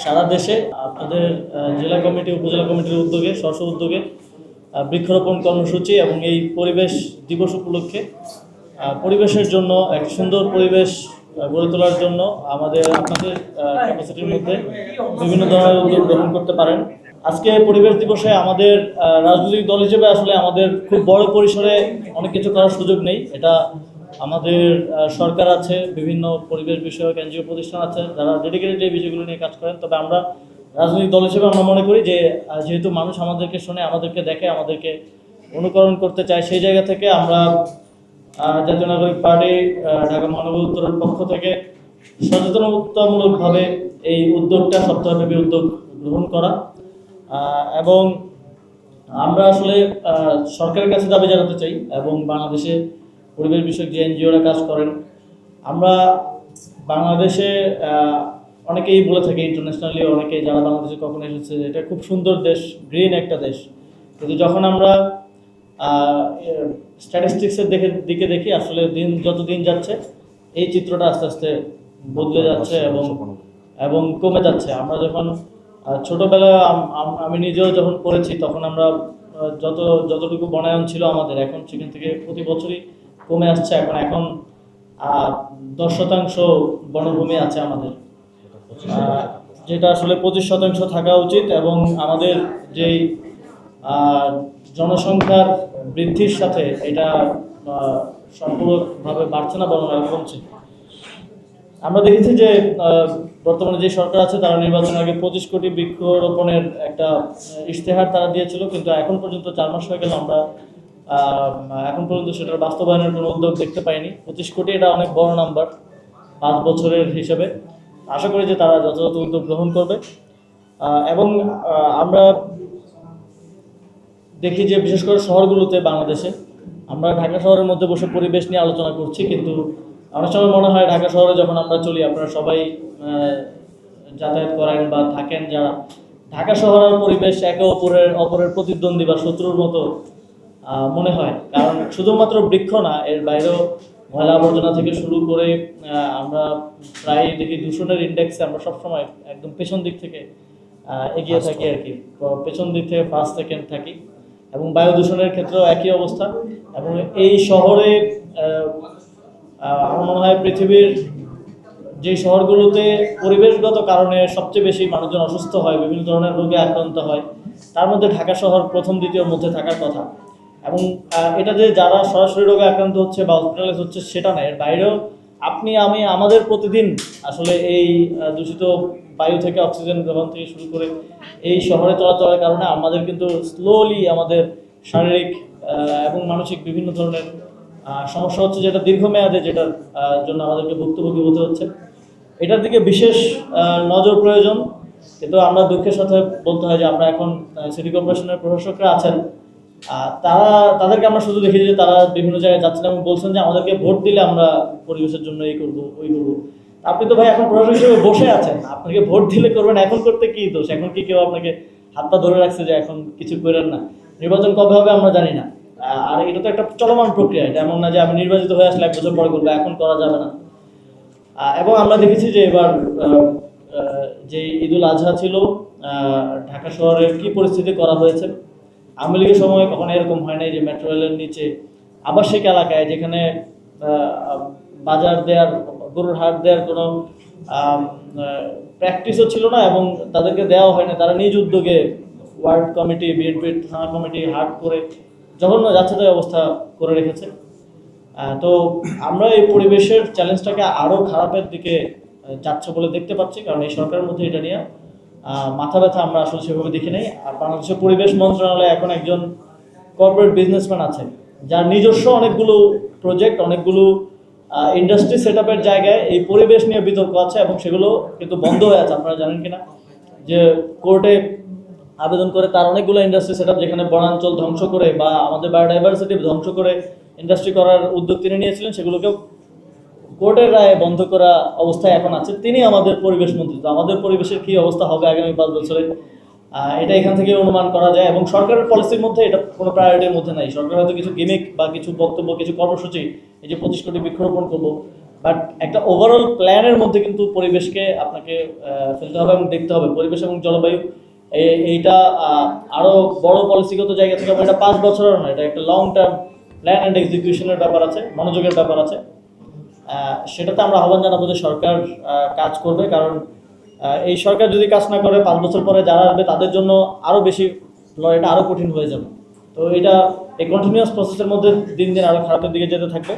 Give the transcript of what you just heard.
সারা দেশে আপনাদের জেলা কমিটি উপজেলা কমিটির উদ্যোগে স্ব উদ্যোগে বৃক্ষরোপণ কর্মসূচি এবং এই পরিবেশ দিবস উপলক্ষে পরিবেশের জন্য এক সুন্দর পরিবেশ গড়ে তোলার জন্য আপনাদের ক্যাপাসিটির মধ্যে বিভিন্ন ধরনের উদ্যোগ গ্রহণ করতে পারেন। আজকে পরিবেশ দিবসে আমাদের রাজনৈতিক দল হিসেবে আসলে আমাদের খুব বড় পরিসরে অনেক কিছু করার সুযোগ নেই। এটা আমাদের সরকার আছে, বিভিন্ন পরিবেশ বিষয়ক এনজিও প্রতিষ্ঠান আছে যারা ডেডিকেটেড এই বিষয়গুলো নিয়ে কাজ করেন। তবে আমরা রাজনৈতিক দল হিসেবে আমরা মনে করি যে যেহেতু মানুষ আমাদেরকে শোনে, আমাদেরকে দেখে, আমাদেরকে অনুকরণ করতে চায়, সেই জায়গা থেকে আমরা জাতীয় নাগরিক পার্টি ঢাকা মহানগর উত্তরের পক্ষ থেকে সচেতনতামূলকভাবে এই উদ্যোগটা সপ্তাহব্যাপী উদ্যোগ গ্রহণ করা এবং আমরা আসলে সরকারের কাছে দাবি জানাতে চাই এবং বাংলাদেশে পরিবেশ বিষয়ক যে এনজিওরা কাজ করেন, আমরা বাংলাদেশে অনেকেই বলে থাকি, ইন্টারন্যাশনালি অনেকেই যারা বাংলাদেশে কখনো এসেছে, এটা খুব সুন্দর দেশ, গ্রিন একটা দেশ। কিন্তু যখন আমরা স্ট্যাটিস্টিক্সের দিকে দেখি, আসলে যত দিন যাচ্ছে এই চিত্রটা আস্তে আস্তে বদলে যাচ্ছে এবং কমে যাচ্ছে। আমরা যখন ছোটবেলায় আমি নিজেও যখন পড়েছি, তখন আমরা যতটুকু বনায়ন ছিল আমাদের, এখন সেখান থেকে প্রতি বছরই কমে আসছে। এখন 10% বনভূমি আছে আমাদের, যেটা আসলে 25% থাকা উচিত। এবং আমাদের যেই জনসংখ্যার বৃদ্ধির সাথে এটা সম্পূর্ণভাবে বাড়ছে না, বরং কমছে। আমরা দেখেছি যে বর্তমানে যে সরকার আছে তারা নির্বাচনের আগে 25 কোটি বৃক্ষরোপণের একটা ইশতেহার তারা দিয়েছিল, কিন্তু এখন পর্যন্ত 4 মাস হয়ে গেল, আমরা এখন পর্যন্ত সেটার বাস্তবায়নের কোনো উদ্যোগ দেখতে পাইনি। 25 কোটি এটা অনেক বড় নাম্বার 5 বছরের হিসেবে। আশা করি যে তারা যথাযথ উদ্যোগ গ্রহণ করবে। এবং আমরা দেখি যে বিশেষ করে শহরগুলোতে বাংলাদেশে আমরা ঢাকা শহরের মধ্যে বসে পরিবেশ নিয়ে আলোচনা করছি, কিন্তু অনেক সময় মনে হয় ঢাকা শহরে যখন আমরা চলি, আপনারা সবাই যাতায়াত করেন বা থাকেন যারা, ঢাকা শহরের পরিবেশ একে অপরের প্রতিদ্বন্দ্বী বা শত্রুর মতো মনে হয়। কারণ শুধুমাত্র বৃক্ষ না, এর বাইরেও ময়লা আবর্জনা থেকে শুরু করে আমরা প্রায় দেখি দূষণের ইন্ডেক্সে আমরা সবসময় একদম পেছন দিক থেকে এগিয়ে থাকি আর কি, পেছন দিক থেকে ফার্স্ট সেকেন্ড থাকি। এবং বায়ু দূষণের ক্ষেত্রেও একই অবস্থা। এবং এই শহরে আমার মনে হয় পৃথিবীর যে শহরগুলোতে পরিবেশগত কারণে সবচেয়ে বেশি মানুষজন অসুস্থ হয়, বিভিন্ন ধরনের রোগে আক্রান্ত হয়, তার মধ্যে ঢাকা শহর প্রথম দ্বিতীয় মধ্যে থাকার কথা। এবং এটা যে যারা সরাসরি রোগে আক্রান্ত হচ্ছে বা হসপিটালাইজ হচ্ছে সেটা না, এর বাইরেও আপনি আমি আমাদের প্রতিদিন আসলে এই দূষিত বায়ু থেকে অক্সিজেন গ্রহণ থেকে শুরু করে এই শহরে চলাচলের কারণে আমাদের কিন্তু স্লোলি আমাদের শারীরিক এবং মানসিক বিভিন্ন ধরনের সমস্যা হচ্ছে, যেটা দীর্ঘমেয়াদে, যেটার জন্য আমাদেরকে ভুক্তভোগী হতে হচ্ছে। এটার দিকে বিশেষ নজর প্রয়োজন। কিন্তু আমরা দুঃখের সাথে বলতে হয় যে আমরা এখন সিটি কর্পোরেশনের প্রশাসকরা আছেন, তাদেরকে আমরা শুধু দেখি যে তারা বিভিন্ন জায়গায় যাচ্ছেন এবং বলছেন যে আমাদেরকে ভোট দিলে আমরা পরিবেশের জন্য এই করবো ওই করবো। আপনি তো ভাই এখন প্রশাসক হিসেবে বসে আছেন, আপনাকে ভোট দিলে করবেন, এখন করতে কি দোষ? এখন কি কেউ আপনাকে হাত পা ধরে রাখছে যে এখন কিছু করেন না? নির্বাচন কবে হবে আমরা জানি না, আর এটা তো একটা চলমান প্রক্রিয়া। এটা এমন না যে আমি নির্বাচিত হয়ে আসলে 1 বছর পরে করবো, এখন করা যাবে না। এবং আমরা দেখেছি যে এবার যে ঈদুল আজহা ছিল, ঢাকা শহরের কি পরিস্থিতি করা হয়েছে। আওয়ামী লীগের সময় কখনো এরকম হয় নাই যে মেট্রো রেলের নিচে আবাসিক এলাকায়, যেখানে বাজার দেওয়ার, গরুর হাট দেওয়ার কোনো প্র্যাকটিসও ছিল না এবং তাদেরকে দেওয়া হয় না, তারা নিজ উদ্যোগে ওয়ার্ড কমিটি, বিএনপির থানা কমিটি হাট করে জঘন্য যাচ্ছে তাই অবস্থা করে রেখেছে। তো আমরা এই পরিবেশের চ্যালেঞ্জটাকে আরও খারাপের দিকে যাচ্ছে বলে দেখতে পাচ্ছি, কারণ এই সরকারের মধ্যে এটা নিয়ে মাথা ব্যথা আমরা আসলে সেভাবে দেখি নাই। আর বাংলাদেশের পরিবেশ মন্ত্রণালয়ে এখন একজন কর্পোরেট বিজনেসম্যান আছে, যার নিজস্ব অনেকগুলো প্রজেক্ট, অনেকগুলো ইন্ডাস্ট্রি সেট আপের জায়গায় এই পরিবেশ নিয়ে বিতর্ক আছে এবং সেগুলো কিন্তু বন্ধ হয়ে আছে। আপনারা জানেন কিনা যে কোর্টে আবেদন করে তার অনেকগুলো ইন্ডাস্ট্রি সেট আপ, যেখানে বনাঞ্চল ধ্বংস করে বা আমাদের বায়োডাইভার্সিটি ধ্বংস করে ইন্ডাস্ট্রি করার উদ্যোগ তিনি নিয়েছিলেন, সেগুলোকেও কোর্টের রায়ে বন্ধ করা অবস্থায় এখন আছে। তিনি আমাদের পরিবেশ মন্ত্রী। তো আমাদের পরিবেশের কী অবস্থা হবে আগামী 5 বছরে, এটা এখান থেকে অনুমান করা যায়। এবং সরকারের পলিসির মধ্যে এটা কোনো প্রায়োরিটির মধ্যে নাই। সরকার হয়তো কিছু গিমিক বা কিছু বক্তব্য, কিছু কর্মসূচি, এই যে 25 কোটি বৃক্ষরোপণ করবো, বাট একটা ওভারঅল প্ল্যানের মধ্যে কিন্তু পরিবেশকে আপনাকে ফেলতে হবে এবং দেখতে হবে পরিবেশ এবং জলবায়ু এইটা আরো বড় পলিসিগত জায়গা থেকে এটা 5 বছরের নয়, এটা একটা লং টার্ম প্ল্যান অ্যান্ড এক্সিকিউশনের ব্যাপার আছে, মনোযোগের ব্যাপার আছে। সেটাতে আমরা আহ্বান জানাবো যে সরকার কাজ করবে, কারণ এই সরকার যদি কাজ না করে 5 বছর পরে যারা আসবে তাদের জন্য আরো বেশি লড়াইটা আরো কঠিন হয়ে যাবে। তো এটা এই কন্টিনিউয়াস প্রসেসের মধ্যে দিন দিন আরো খারাপের দিকে যেতে থাকবে।